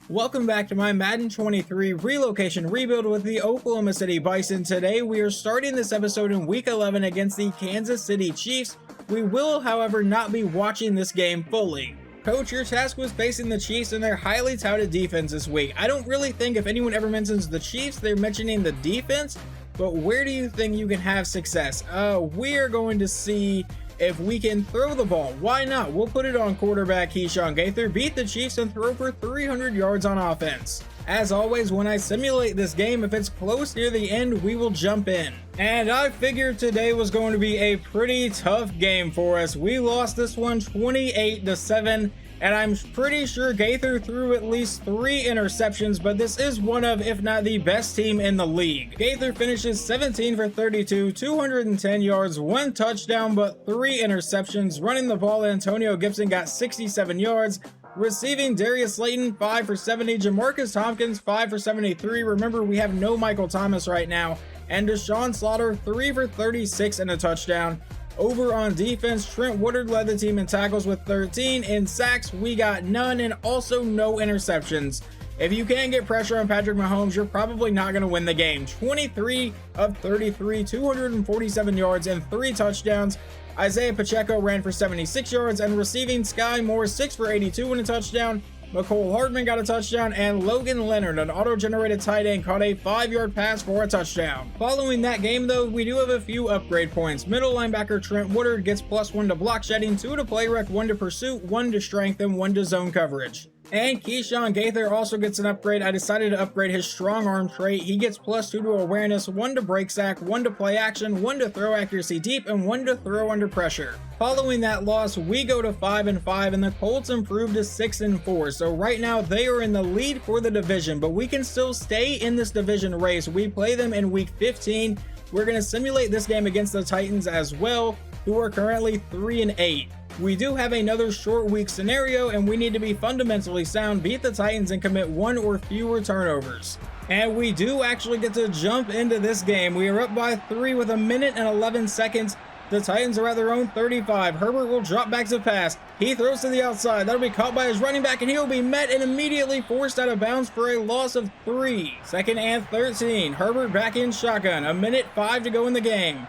Welcome back to my Madden 23 relocation rebuild with the Oklahoma City Bison. Today we are starting this episode in week 11 against the Kansas City Chiefs. We will, however, not be watching this game fully. Coach, your task was facing the Chiefs and their highly touted defense this week. I don't really think if anyone ever mentions the Chiefs, they're mentioning the defense, but where do you think you can have success? We're going to see if we can throw the ball. Why not? We'll put it on quarterback Keyshawn Gaither, beat the Chiefs, and throw for 300 yards on offense. As always, when I simulate this game, if it's close near the end, we will jump in. And I figured today was going to be a pretty tough game for us. We lost this one 28-7. And I'm pretty sure Gaither threw at least 3 interceptions, but this is one of, if not the best team in the league. Gaither finishes 17 for 32, 210 yards, 1 touchdown, but 3 interceptions. Running the ball, Antonio Gibson got 67 yards. Receiving, Darius Slayton, 5 for 70. Jamarcus Tompkins, 5 for 73. Remember, we have no Michael Thomas right now. And Deshaun Slaughter, 3 for 36 and a touchdown. Over on defense, Trent Woodard led the team in tackles with 13. In sacks, we got none, and also no interceptions. If you can't get pressure on Patrick Mahomes, you're probably not going to win the game. 23 of 33, 247 yards, and 3 touchdowns. Isaiah Pacheco ran for 76 yards, and receiving, Sky Moore 6 for 82 and a touchdown. McCole Hardman got a touchdown, and Logan Leonard, an auto-generated tight end, caught a 5-yard pass for a touchdown. Following that game, though, we do have a few upgrade points. Middle linebacker Trent Woodard gets +1 to block shedding, 2 to play rec, 1 to pursuit, 1 to strength, and 1 to zone coverage. And Keyshawn Gaither also gets an upgrade. I decided to upgrade his strong arm trait. He gets +2 to awareness, 1 to break sack, 1 to play action, 1 to throw accuracy deep, and 1 to throw under pressure. Following that loss, we go to 5-5, and the Colts improved to 6-4. So right now they are in the lead for the division, but we can still stay in this division race. We play them in week 15. We're going to simulate this game against the Titans as well, who are currently 3-8. We do have another short week scenario, and we need to be fundamentally sound, beat the Titans, and commit 1 or fewer turnovers. And we do actually get to jump into this game. We are up by 3 with 1 minute and 11 seconds. The Titans are at their own 35. Herbert will drop back to pass. He throws to the outside. That'll be caught by his running back, and he'll be met and immediately forced out of bounds for a loss of 3. 2nd and 13. Herbert back in shotgun. 1:05 to go in the game.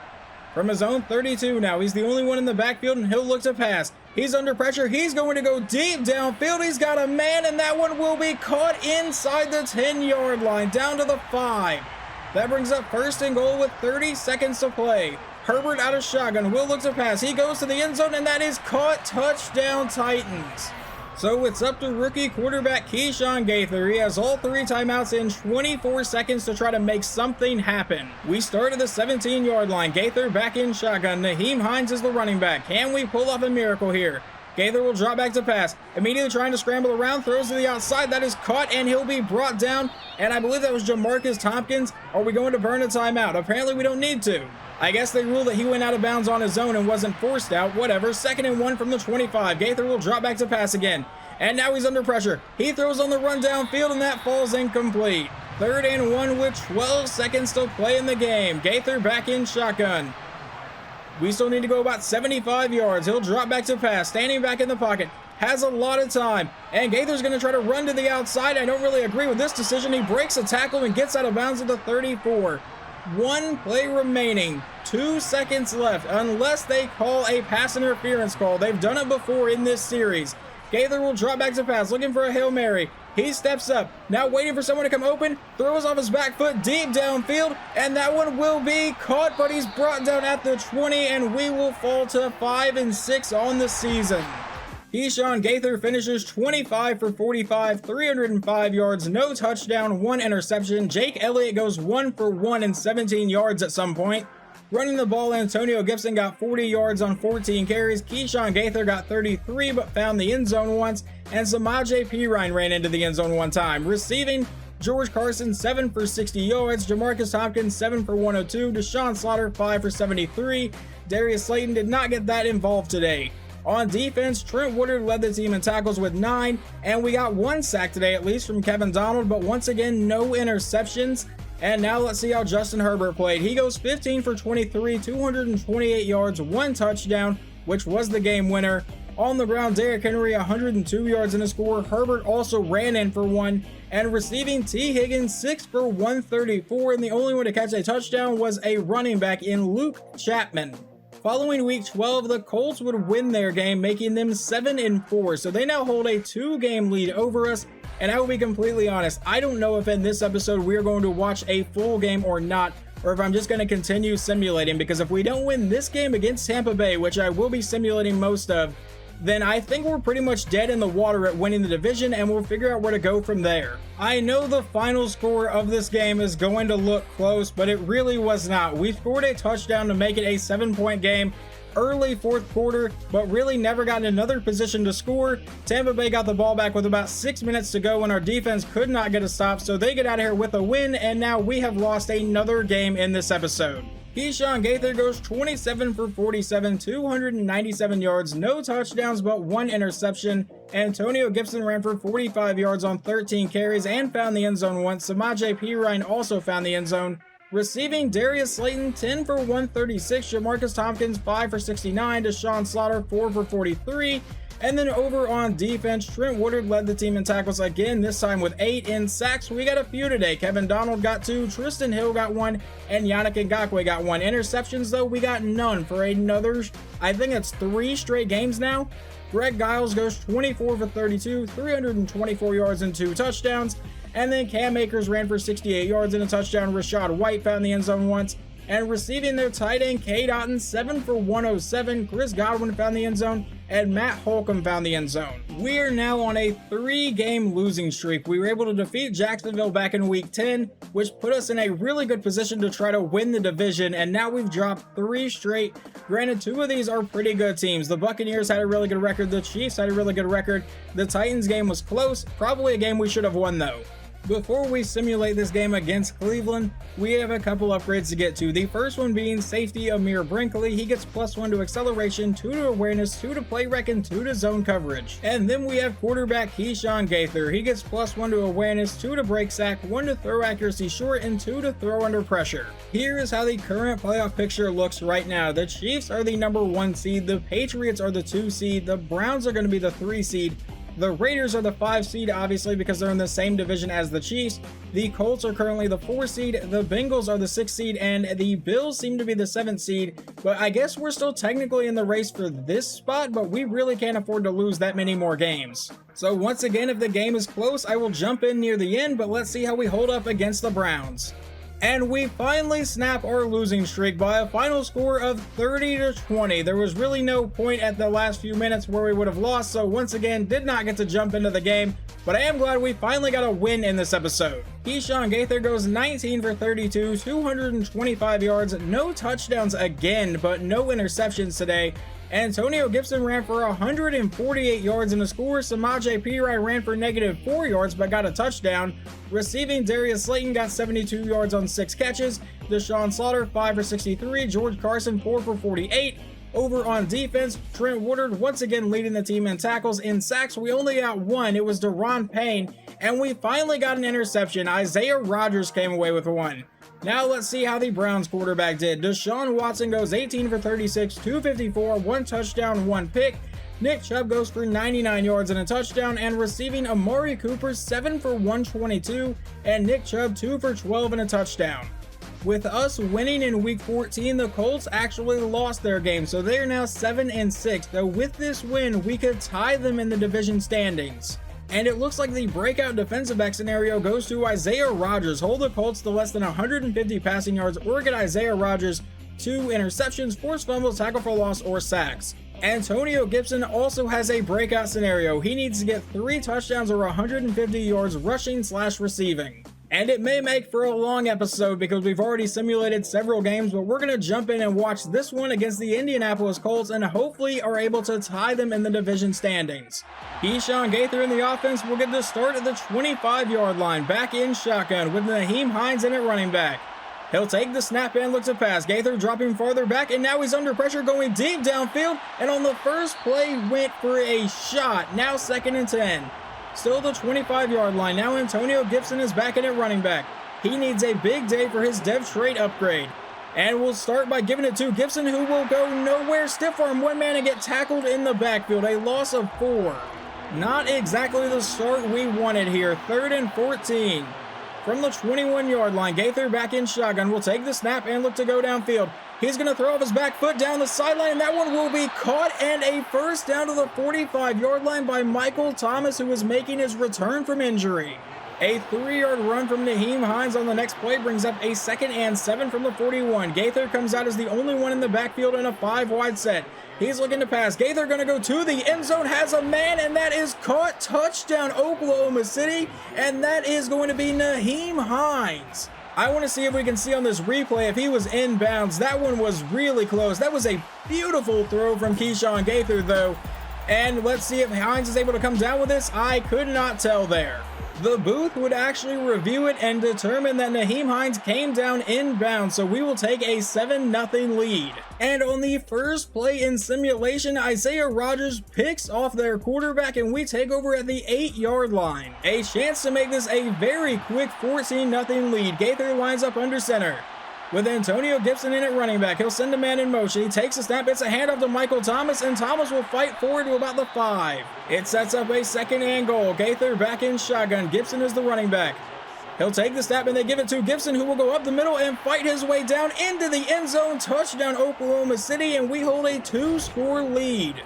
From his own 32 now, he's the only one in the backfield, and he'll look to pass. He's under pressure. He's going to go deep downfield. He's got a man, and that one will be caught inside the 10-yard line, down to the 5. That brings up 1st and goal with 30 seconds to play. Herbert out of shotgun, will look to pass. He goes to the end zone, and that is caught. Touchdown, Titans. So it's up to rookie quarterback Keyshawn Gaither. He has all 3 timeouts in 24 seconds to try to make something happen. We start at the 17-yard line. Gaither back in shotgun. Naheem Hines is the running back. Can we pull off a miracle here? Gaither will drop back to pass. Immediately trying to scramble around. Throws to the outside. That is caught, and he'll be brought down. And I believe that was Jamarcus Tompkins. Are we going to burn a timeout? Apparently we don't need to. I guess they ruled that he went out of bounds on his own and wasn't forced out. Whatever. 2nd and 1 from the 25. Gaither will drop back to pass again. And now he's under pressure. He throws on the run downfield, and that falls incomplete. 3rd and 1 with 12 seconds to play in the game. Gaither back in shotgun. We still need to go about 75 yards. He'll drop back to pass. Standing back in the pocket. Has a lot of time. And Gaither's going to try to run to the outside. I don't really agree with this decision. He breaks a tackle and gets out of bounds at the 34. 1 play remaining. 2 seconds left. Unless they call a pass interference call. They've done it before in this series. Gaither will drop back to pass, looking for a Hail Mary. He steps up, now waiting for someone to come open, throws off his back foot deep downfield, and that one will be caught, but he's brought down at the 20, and we will fall to 5-6 on the season. Keyshawn Gaither finishes 25 for 45, 305 yards, no touchdown, 1 interception. Jake Elliott goes 1 for 1 and 17 yards at some point. Running the ball, Antonio Gibson got 40 yards on 14 carries. Keyshawn Gaither got 33 but found the end zone once. And Samaje Perine ran into the end zone 1 time. Receiving, George Carson 7 for 60 yards. Jamarcus Tompkins 7 for 102. Deshaun Slaughter 5 for 73. Darius Slayton did not get that involved today. On defense, Trent Woodard led the team in tackles with 9. And we got 1 sack today at least from Kevin Donald. But once again, no interceptions. And now let's see how Justin Herbert played. He goes 15 for 23, 228 yards, 1 touchdown, which was the game winner. On the ground, Derrick Henry 102 yards in a score. Herbert also ran in for one. And receiving, T. Higgins 6 for 134. And the only one to catch a touchdown was a running back in Luke Chapman. Following week 12, the Colts would win their game, making them 7-4. So they now hold a 2-game lead over us. And I will be completely honest, I don't know if in this episode we are going to watch a full game or not, or if I'm just going to continue simulating, because if we don't win this game against Tampa Bay, which I will be simulating most of, then I think we're pretty much dead in the water at winning the division, and we'll figure out where to go from there. I know the final score of this game is going to look close, but it really was not. We scored a touchdown to make it a 7-point game early fourth quarter, but really never got in another position to score. Tampa Bay got the ball back with about 6 minutes to go, and our defense could not get a stop, so they get out of here with a win, and now we have lost another game in this episode. Keyshawn Gaither goes 27 for 47, 297 yards, no touchdowns but one interception. Antonio Gibson ran for 45 yards on 13 carries and found the end zone once. Samaje Perine also found the end zone. Receiving, Darius Slayton 10 for 136, Jamarcus Tompkins 5 for 69, Deshaun Slaughter 4 for 43. And then over on defense, Trent Woodard led the team in tackles again, this time with 8. In sacks, we got a few today. Kevin Donald got 2, Tristan Hill got 1, and Yannick Ngakoue got 1. Interceptions, though, we got none for another, I think it's 3 straight games now. Greg Giles goes 24 for 32, 324 yards and 2 touchdowns. And then Cam Akers ran for 68 yards and a touchdown. Rashad White found the end zone once. And receiving, their tight end, Cade Otton, 7 for 107. Chris Godwin found the end zone, and Matt Holcomb found the end zone. We are now on a 3-game losing streak. We were able to defeat Jacksonville back in week 10, which put us in a really good position to try to win the division, and now we've dropped 3 straight. Granted, 2 of these are pretty good teams. The Buccaneers had a really good record. The Chiefs had a really good record. The Titans game was close. Probably a game we should have won, though. Before we simulate this game against Cleveland, we have a couple upgrades to get to. The first one being safety Amir Brinkley. He gets +1 to acceleration, 2 to awareness, 2 to play rec, and 2 to zone coverage. And then we have quarterback Keyshawn Gaither. He gets +1 to awareness, 2 to break sack, 1 to throw accuracy short, and 2 to throw under pressure. Here is how the current playoff picture looks right now. The Chiefs are the number 1 seed, the Patriots are the 2 seed, the Browns are going to be the 3 seed, the Raiders are the 5 seed, obviously, because they're in the same division as the Chiefs. The Colts are currently the 4 seed, the Bengals are the 6 seed, and the Bills seem to be the 7th seed. But I guess we're still technically in the race for this spot, but we really can't afford to lose that many more games. So once again, if the game is close, I will jump in near the end, but let's see how we hold up against the Browns. And we finally snap our losing streak by a final score of 30-20. There was really no point at the last few minutes where we would have lost, so once again, did not get to jump into the game, but I am glad we finally got a win in this episode. Keyshawn Gaither goes 19 for 32, 225 yards, no touchdowns again, but no interceptions today. Antonio Gibson ran for 148 yards in a score. Samaje Perine ran for -4 yards but got a touchdown. Receiving, Darius Slayton got 72 yards on 6 catches. Deshaun Slaughter 5 for 63. George Carson 4 for 48. Over on defense, Trent Woodard once again leading the team in tackles. In sacks, we only got 1. It was Deron Payne. And we finally got an interception. Isaiah Rodgers came away with 1. Now let's see how the Browns quarterback did. Deshaun Watson goes 18 for 36, 254, 1 touchdown, 1 pick. Nick Chubb goes for 99 yards and a touchdown, and receiving, Amari Cooper 7 for 122, and Nick Chubb 2 for 12 and a touchdown. With us winning in week 14, the Colts actually lost their game, so they are now 7-6, though with this win, we could tie them in the division standings. And it looks like the breakout defensive back scenario goes to Isaiah Rodgers. Hold the Colts to less than 150 passing yards or get Isaiah Rodgers 2 interceptions, forced fumbles, tackle for loss, or sacks. Antonio Gibson also has a breakout scenario. He needs to get 3 touchdowns or 150 yards rushing/receiving. And it may make for a long episode because we've already simulated several games, but we're going to jump in and watch this one against the Indianapolis Colts and hopefully are able to tie them in the division standings. Keyshawn Gaither in the offense will get the start at the 25-yard line, back in shotgun with Naheem Hines in at running back. He'll take the snap and look to pass. Gaither dropping farther back, and now he's under pressure going deep downfield, and on the first play went for a shot. Now 2nd and 10. Still the 25-yard line. Now Antonio Gibson is back in at running back. He needs a big day for his dev trait upgrade. And we'll start by giving it to Gibson, who will go nowhere. Stiff arm one man and get tackled in the backfield. A loss of 4. Not exactly the start we wanted here. 3rd and 14. From the 21-yard line, Gaither back in shotgun. Will take the snap and look to go downfield. He's going to throw off his back foot down the sideline, and that one will be caught, and a first down to the 45-yard line by Michael Thomas, who is making his return from injury. A 3-yard run from Nyheim Hines on the next play brings up a 2nd and 7 from the 41. Gaither comes out as the only one in the backfield in a 5-wide set. He's looking to pass. Gaither going to go to the end zone, has a man, and that is caught. Touchdown, Oklahoma City, and that is going to be Nyheim Hines. I want to see if we can see on this replay if he was inbounds. That one was really close. That was a beautiful throw from Keyshawn Gaither, though. And let's see if Hines is able to come down with this. I could not tell there. The booth would actually review it and determine that Nyheim Hines came down inbound, so we will take a 7-0 lead. And on the first play in simulation, Isaiah Rodgers picks off their quarterback and we take over at the 8-yard line. A chance to make this a very quick 14-0 lead. Gaither lines up under center. With Antonio Gibson in at running back, he'll send a man in motion. He takes a snap, it's a handoff to Michael Thomas, and Thomas will fight forward to about the 5. It sets up a 2nd and goal. Gaither back in shotgun. Gibson is the running back. He'll take the snap and they give it to Gibson, who will go up the middle and fight his way down into the end zone. Touchdown, Oklahoma City, and we hold a 2-score lead.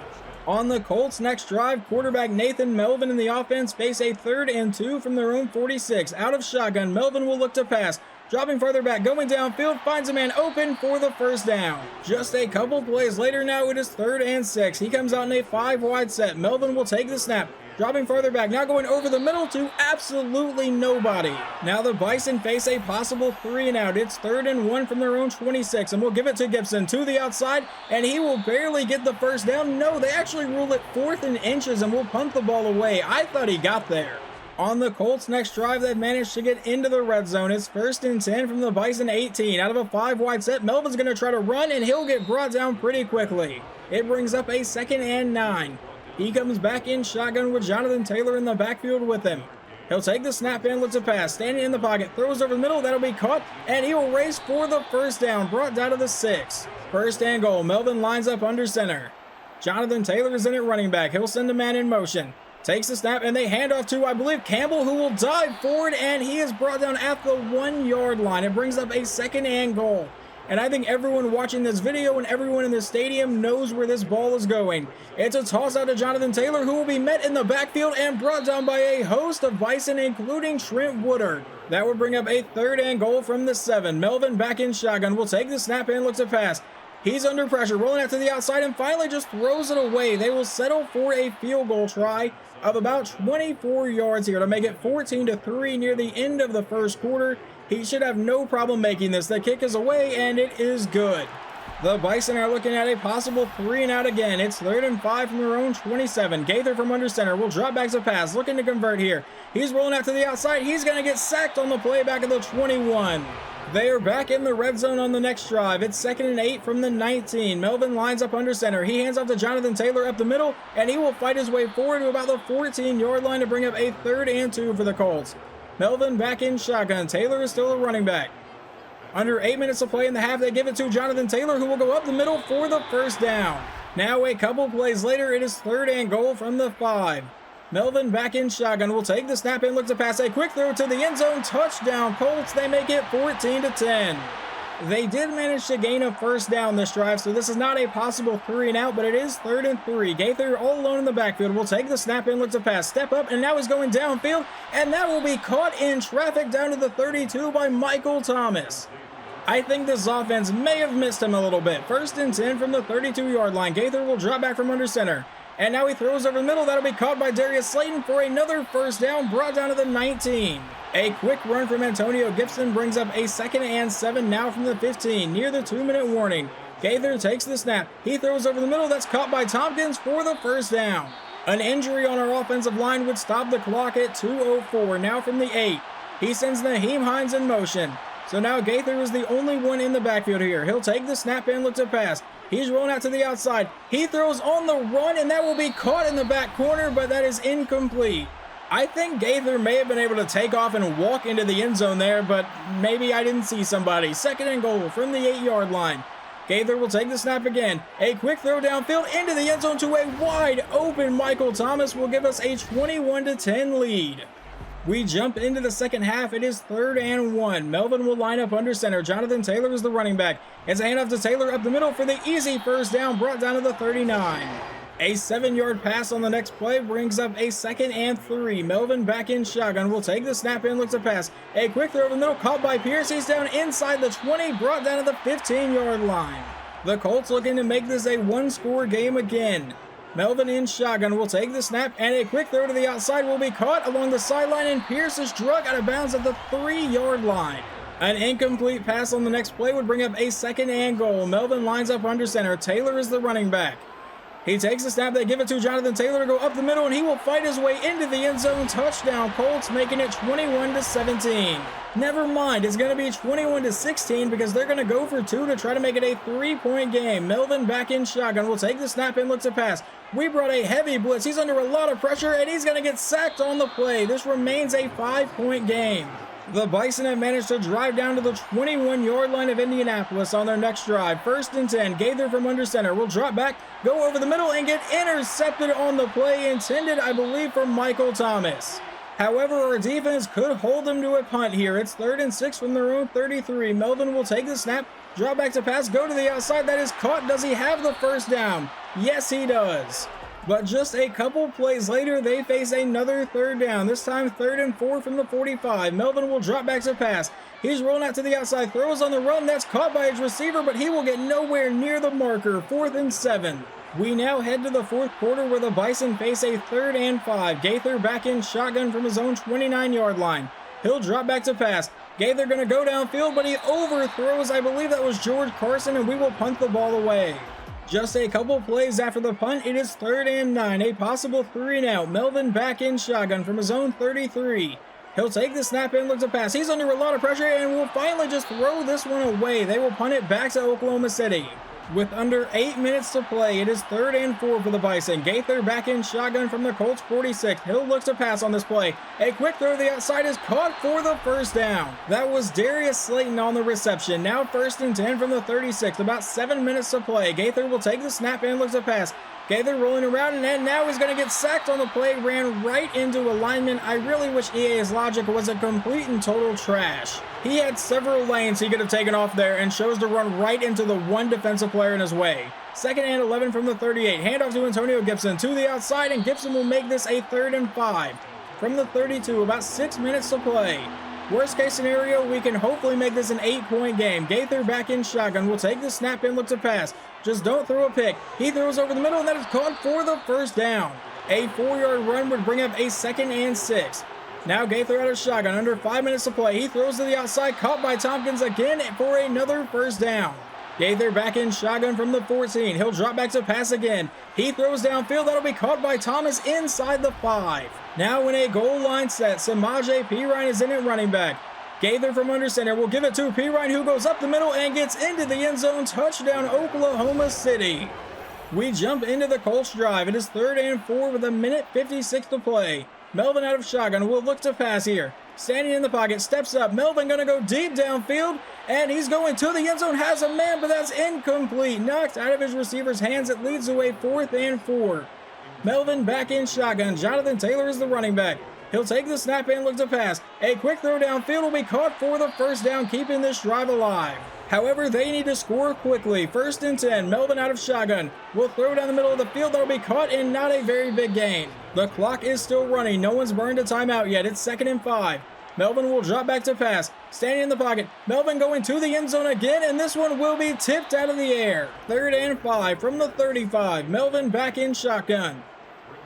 On the Colts' next drive, quarterback Nathan Melvin and the offense face a 3rd and 2 from their own 46. Out of shotgun, Melvin will look to pass. Dropping further back, going downfield, finds a man open for the first down. Just a couple plays later now, it is 3rd and 6. He comes out in a 5-wide set. Melvin will take the snap. Dropping further back, now going over the middle to absolutely nobody. Now the Bison face a possible 3 and out. It's 3rd and 1 from their own 26, and we'll give it to Gibson to the outside, and he will barely get the first down. No, they actually rule it 4th and inches and will punt the ball away. I thought he got there. On the Colts' next drive, they've managed to get into the red zone. It's 1st and 10 from the Bison 18. Out of a 5-wide set, Melvin's going to try to run, and he'll get brought down pretty quickly. It brings up a 2nd and 9. He comes back in shotgun with Jonathan Taylor in the backfield with him. He'll take the snap and looks to pass. Standing in the pocket, throws over the middle, that'll be caught, and he will race for the first down, brought down to the 6. 1st and goal, Melvin lines up under center. Jonathan Taylor is in at running back. He'll send a man in motion. Takes the snap, and they hand off to, I believe, Campbell, who will dive forward, and he is brought down at the 1-yard line. It brings up a 2nd and goal. And I think everyone watching this video and everyone in the stadium knows where this ball is going. It's a toss out to Jonathan Taylor, who will be met in the backfield and brought down by a host of Bison, including Trent Woodard. That would bring up a 3rd and goal from the 7. Melvin back in shotgun will take the snap and looks to pass. He's under pressure, rolling out to the outside, and finally just throws it away. They will settle for a field goal try of about 24 yards here to make it 14-3 near the end of the first quarter. He should have no problem making this. The kick is away, and it is good. The Bison are looking at a possible 3 and out again. It's 3rd and 5 from their own 27. Gaither from under center will drop back to pass, looking to convert here. He's rolling out to the outside. He's going to get sacked on the play back at the 21. They are back in the red zone on the next drive. It's 2nd and 8 from the 19. Melvin lines up under center. He hands off to Jonathan Taylor up the middle, and he will fight his way forward to about the 14-yard line to bring up a 3rd and 2 for the Colts. Melvin back in shotgun. Taylor is still a running back. Under 8 minutes to play in the half, they give it to Jonathan Taylor, who will go up the middle for the first down. Now a couple plays later, it is 3rd and goal from the 5. Melvin back in shotgun will take the snap and look to pass a quick throw to the end zone. Touchdown Colts. They make it 14-10. They did manage to gain a first down this drive, so this is not a possible 3 and out, but it is 3rd and 3. Gaither all alone in the backfield will take the snap and look to pass. Step up, and now he's going downfield, and that will be caught in traffic down to the 32 by Michael Thomas. I think this offense may have missed him a little bit. 1st and 10 from the 32-yard line. Gaither will drop back from under center. And now he throws over the middle. That'll be caught by Darius Slayton for another first down, brought down to the 19. A quick run from Antonio Gibson brings up a 2nd and 7 now from the 15, near the 2-minute warning. Gaither takes the snap. He throws over the middle. That's caught by Tompkins for the first down. An injury on our offensive line would stop the clock at 2:04. Now from the 8. He sends Nyheim Hines in motion. So now Gaither is the only one in the backfield here. He'll take the snap and look to pass. He's rolling out to the outside. He throws on the run, and that will be caught in the back corner, but that is incomplete. I think Gaither may have been able to take off and walk into the end zone there, but maybe I didn't see somebody. 2nd and goal from the 8-yard line. Gaither will take the snap again. A quick throw downfield into the end zone to a wide open Michael Thomas will give us a 21-10 lead. We jump into the second half. It is 3rd and 1. Melvin will line up under center. Jonathan Taylor is the running back. It's a handoff to Taylor up the middle for the easy first down, brought down to the 39. A 7-yard pass on the next play brings up a 2nd and 3. Melvin back in shotgun will take the snap and looks to pass. A quick throw over the middle, caught by Pierce. He's down inside the 20, brought down to the 15-yard line. The Colts looking to make this a one-score game again. Melvin in shotgun will take the snap, and a quick throw to the outside will be caught along the sideline, and Pierce is struck out of bounds at the 3-yard line. An incomplete pass on the next play would bring up a 2nd and goal. Melvin lines up under center. Taylor is the running back. He takes the snap. They give it to Jonathan Taylor to go up the middle, and he will fight his way into the end zone. Touchdown, Colts, making it 21-17. Never mind, it's going to be 21-16 because they're going to go for 2 to try to make it a 3-point game. Melvin back in shotgun will take the snap and look to pass. We brought a heavy blitz. He's under a lot of pressure, and he's going to get sacked on the play. This remains a 5-point game. The Bison have managed to drive down to the 21-yard line of Indianapolis on their next drive. 1st and 10. Gaither from under center will drop back, go over the middle, and get intercepted on the play intended, I believe, for Michael Thomas. However, our defense could hold them to a punt here. It's 3rd and 6 from their own 33. Melvin will take the snap, drop back to pass, go to the outside. That is caught. Does he have the first down? Yes, he does. But just a couple plays later, they face another 3rd down. This time 3rd and 4 from the 45. Melvin will drop back to pass. He's rolling out to the outside, throws on the run. That's caught by his receiver, but he will get nowhere near the marker. 4th and 7. We now head to the 4th quarter where the Bison face a 3rd and 5. Gaither back in shotgun from his own 29-yard line. He'll drop back to pass. Gaither going to go downfield, but he overthrows. I believe that was George Carson, and we will punt the ball away. Just a couple plays after the punt, it is 3rd and 9, a possible 3-and-out. Melvin back in shotgun from his own 33. He'll take the snap and look to pass. He's under a lot of pressure and will finally just throw this one away. They will punt it back to Oklahoma City. With under 8 minutes to play, it is 3rd and 4 for the Bison. Gaither back in shotgun from the Colts 46. He'll look to pass on this play. A quick throw to the outside is caught for the first down. That was Darius Slayton on the reception. Now 1st and 10 from the 36. About 7 minutes to play. Gaither will take the snap and look to pass. Gaither rolling around, and then now he's going to get sacked on the play. Ran right into a lineman. I really wish EA's logic was a complete and total trash. He had several lanes he could have taken off there and chose to run right into the one defensive player in his way. 2nd and 11 from the 38. Handoff to Antonio Gibson to the outside, and Gibson will make this a 3rd and 5. From the 32, about 6 minutes to play. Worst case scenario, we can hopefully make this an 8-point game. Gaither back in shotgun will take the snap and look to pass. Just don't throw a pick. He throws over the middle, and that is caught for the first down. A 4-yard run would bring up a 2nd and 6. Now Gaither out of shotgun, under 5 minutes to play. He throws to the outside, caught by Tompkins again for another first down. Gaither back in shotgun from the 14. He'll drop back to pass again. He throws downfield. That'll be caught by Thomas inside the 5. Now in a goal line set, Samaje Perine is in at running back. Gaither from under center will give it to Perine, who goes up the middle and gets into the end zone. Touchdown, Oklahoma City. We jump into the Colts drive. It is 3rd and 4 with 1:56 to play. Melvin out of shotgun will look to pass here. Standing in the pocket, steps up. Melvin going to go deep downfield, and he's going to the end zone. Has a man, but that's incomplete. Knocked out of his receiver's hands. It leads to a 4th and 4. Melvin back in shotgun. Jonathan Taylor is the running back. He'll take the snap and look to pass. A quick throw downfield will be caught for the first down, keeping this drive alive. However, they need to score quickly. 1st and 10. Melvin out of shotgun will throw down the middle of the field. That'll be caught in not a very big gain. The clock is still running. No one's burned a timeout yet. It's 2nd and 5. Melvin will drop back to pass. Standing in the pocket. Melvin going to the end zone again, and this one will be tipped out of the air. 3rd and 5 from the 35. Melvin back in shotgun.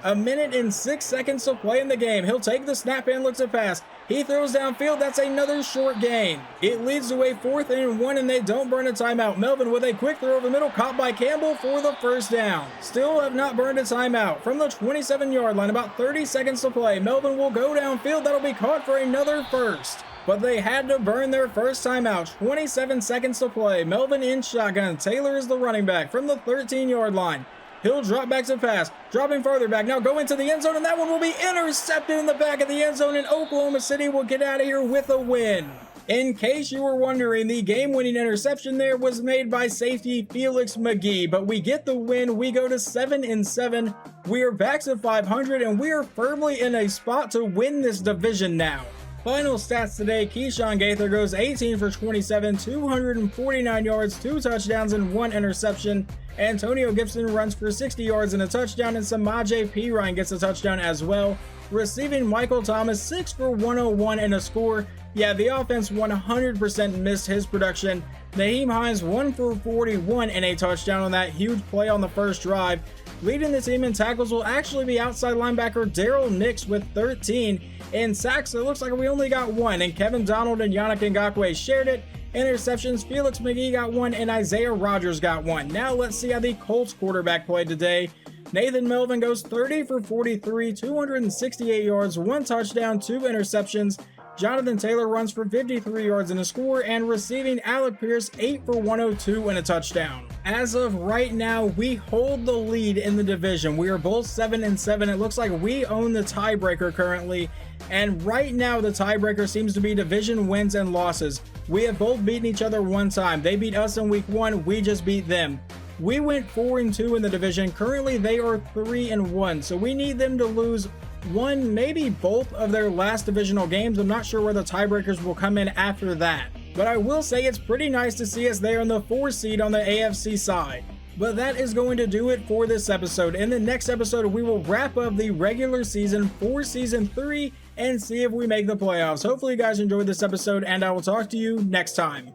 1:06 to play in the game. He'll take the snap and look to pass. He throws downfield. That's another short gain. It leads to a 4th and 1, and they don't burn a timeout. Melvin with a quick throw over the middle, caught by Campbell for the first down. Still have not burned a timeout. From the 27-yard line, about 30 seconds to play. Melvin will go downfield. That'll be caught for another first. But they had to burn their first timeout. 27 seconds to play. Melvin in shotgun. Taylor is the running back from the 13-yard line. He'll drop back to pass, dropping farther back, now go into the end zone, and that one will be intercepted in the back of the end zone, and Oklahoma City will get out of here with a win. In case you were wondering, the game-winning interception there was made by safety Felix McGee, but we get the win. We go to 7-7. We are back to 500, and we are firmly in a spot to win this division now. Final stats today, Keyshawn Gaither goes 18 for 27, 249 yards, 2 touchdowns, and 1 interception. Antonio Gibson runs for 60 yards and a touchdown, and Samaje Perine gets a touchdown as well. Receiving, Michael Thomas 6 for 101 and a score. Yeah, the offense 100% missed his production. Naheem Hines 1 for 41 and a touchdown on that huge play on the first drive. Leading the team in tackles will actually be outside linebacker Daryl Nix with 13. In sacks, it looks like we only got 1, and Kevin Donald and Yannick Ngakoue shared it. Interceptions, Felix McGee got 1 and Isaiah Rodgers got 1. Now let's see how the Colts quarterback played today. Nathan Melvin goes 30 for 43, 268 yards, 1 touchdown, 2 interceptions. Jonathan Taylor runs for 53 yards and a score, and receiving, Alec Pierce 8 for 102 and a touchdown. As of right now, we hold the lead in the division. We are both 7-7. It looks like we own the tiebreaker currently, and right now the tiebreaker seems to be division wins and losses. We have both beaten each other one time. They beat us in week 1, we just beat them. We went 4-2 in the division. Currently they are 3-1, so we need them to lose one, maybe both of their last divisional games. I'm not sure where the tiebreakers will come in after that, but I will say it's pretty nice to see us there in the 4 seed on the AFC side. But that is going to do it for this episode. In the next episode, we will wrap up the regular season for season 3 and see if we make the playoffs. Hopefully you guys enjoyed this episode, and I will talk to you next time.